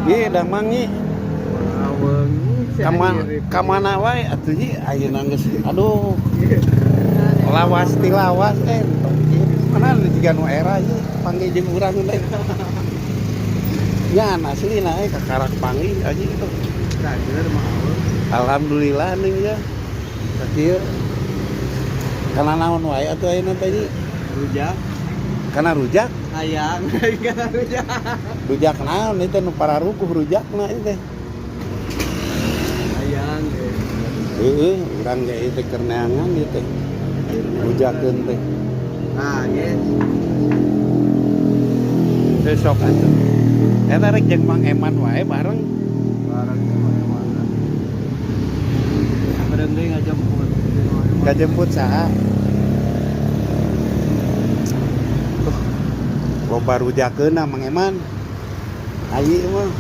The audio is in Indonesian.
Ieu da mangi. Aweng. Kamana wae atuh ji ayeuna geus aduh. Lawas ti lawas mana jiga nu era ieu panggih jeung urang teh. Nya aslina kakarak panggih aja itu. Cager mah aweng. Alhamdulillah ning ya. Sakieu. Kana naon wae atuh ayeuna teh ji? Rujak. Kana rujak. Hayang, kana rujak. Rujak naon itu nu pararukuh rujakna ieu teh. Hayang ge. Heeh, urang ge ieu teh keur neangan ieu teh. Rujakeun teh. Nah, ge. Besok atuh. Eta rek jeung Mang Eman wae bareng. Barang mana-mana. Bareng deui ngajemput. Ngajemput saha? Loba rujakeun Mang Eman. Ayi mah.